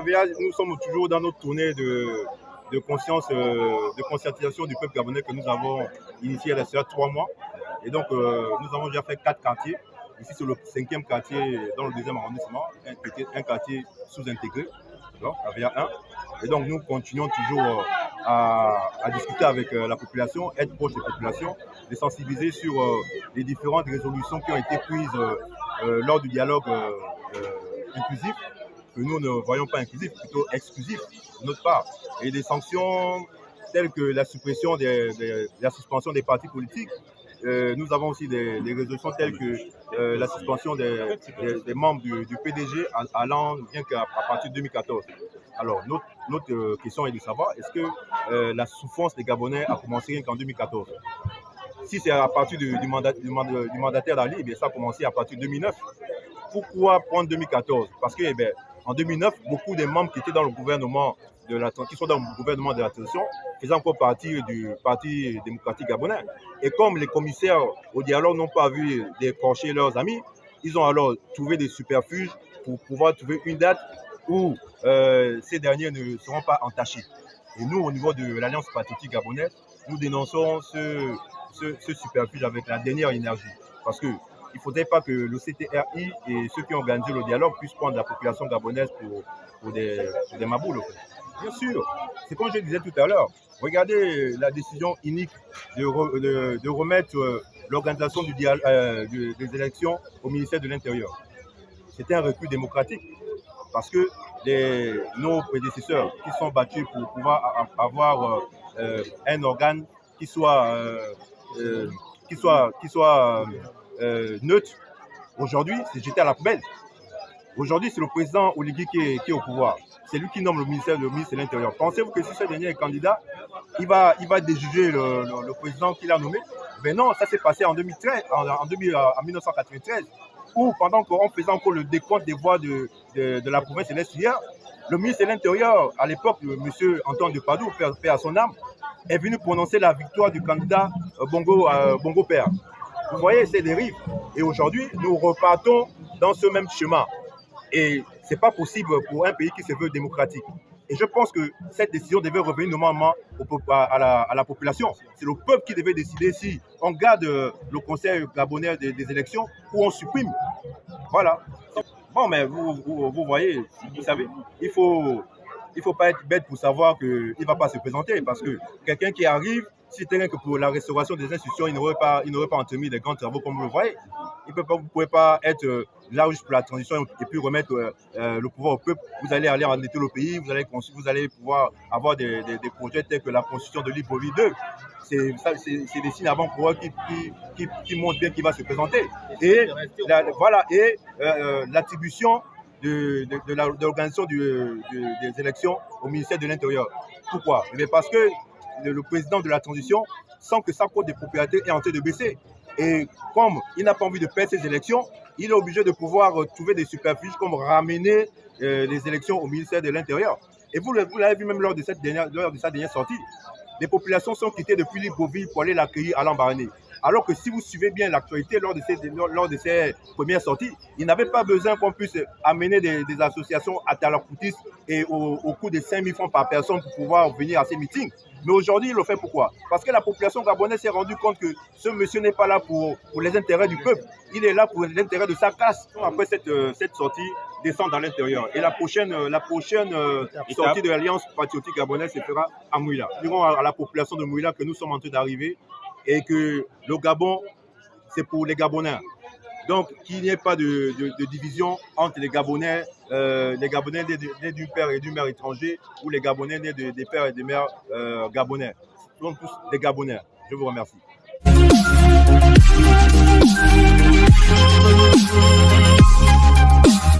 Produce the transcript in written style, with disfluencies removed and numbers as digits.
AVA, nous sommes toujours dans notre tournée de conscience, de conscientisation du peuple gabonais que nous avons initié il y a 3 mois. Et donc, nous avons déjà fait 4 quartiers. Ici, c'est le 5e quartier dans le 2e arrondissement, un quartier sous-intégré, AVA 1. Et donc, nous continuons toujours à discuter avec la population, être proche des populations, les sensibiliser sur les différentes résolutions qui ont été prises lors du dialogue inclusif, que nous ne voyons pas inclusif, plutôt exclusif de notre part. Et des sanctions telles que la suppression la suspension des partis politiques. Nous avons aussi des résolutions telles que la suspension des membres du PDG allant bien qu'à partir de 2014. Alors, notre question est de savoir, est-ce que la souffrance des Gabonais a commencé rien qu'en 2014? Si c'est à partir du mandataire d'Ali, eh bien, ça a commencé à partir de 2009. Pourquoi prendre 2014? Parce que en 2009, beaucoup des membres qui étaient dans le gouvernement qui sont dans le gouvernement de la transition faisaient encore partie du Parti démocratique gabonais. Et comme les commissaires au dialogue n'ont pas vu décrocher leurs amis, ils ont alors trouvé des subterfuges pour pouvoir trouver une date où ces derniers ne seront pas entachés. Et nous, au niveau de l'Alliance patriotique gabonaise, nous dénonçons ce subterfuge avec la dernière énergie. Parce qu'il ne faudrait pas que le CTRI et ceux qui ont organisé le dialogue puissent prendre la population gabonaise pour des maboules. En fait. Bien sûr, c'est comme je disais tout à l'heure. Regardez la décision unique de remettre l'organisation des élections au ministère de l'Intérieur. C'était un recul démocratique parce que nos prédécesseurs qui sont battus pour pouvoir avoir un organe qui soit neutre, aujourd'hui, c'est jeté à la poubelle. Aujourd'hui, c'est le président Oligui qui est au pouvoir. C'est lui qui nomme le ministre de l'Intérieur. Pensez-vous que si ce dernier est candidat, il va déjuger le président qu'il a nommé? Mais non, ça s'est passé en 1993, où pendant qu'on faisait encore le décompte des voix de la province de l'Est hier, le ministre de l'Intérieur, à l'époque, M. Antoine de Padoue, paix à son âme, est venu prononcer la victoire du candidat Bongo Père. Vous voyez ces dérives. Et aujourd'hui, nous repartons dans ce même chemin. Et ce n'est pas possible pour un pays qui se veut démocratique. Et je pense que cette décision devait revenir normalement à la population. C'est le peuple qui devait décider si on garde le conseil gabonais des élections ou on supprime. Voilà. Bon, mais vous voyez, vous savez, il faut pas être bête pour savoir qu'il ne va pas se présenter. Parce que quelqu'un qui arrive, si c'était rien que pour la restauration des institutions, il n'aurait pas entremis des grands travaux comme vous le voyez. Vous ne pouvez pas être là juste pour la transition et puis remettre le pouvoir au peuple. Vous allez aller endetter le pays, vous allez pouvoir avoir des projets tels que la constitution de Libreville 2. C'est des signes avant-coureurs qui montrent bien qu'il va se présenter. Et l'attribution de l'organisation des élections au ministère de l'Intérieur. Pourquoi? Parce que le président de la transition sent que sa cote de propriété est en train de baisser. Et comme il n'a pas envie de perdre ces élections, il est obligé de pouvoir trouver des superfuges comme ramener les élections au ministère de l'Intérieur. Et vous l'avez vu même lors de sa dernière sortie. Les populations sont quittées depuis Libreville pour aller l'accueillir à Lambaréné. Alors que si vous suivez bien l'actualité lors de ces premières sorties, il n'avait pas besoin qu'on puisse amener des associations à Talakoutis et au coût de 5 000 francs par personne pour pouvoir venir à ces meetings. Mais aujourd'hui, il le fait pourquoi? Parce que la population gabonaise s'est rendue compte que ce monsieur n'est pas là pour les intérêts du peuple. Il est là pour l'intérêt de sa classe. Après cette sortie, descend dans l'intérieur. Et la prochaine sortie de l'Alliance patriotique gabonaise se fera à Mouila. Nous dirons à la population de Mouila que nous sommes en train d'arriver et que le Gabon, c'est pour les Gabonais. Donc, qu'il n'y ait pas de division entre les Gabonais nés du père et du mère étranger ou les Gabonais nés des pères et des mères gabonais. Nous sommes tous des Gabonais. Je vous remercie.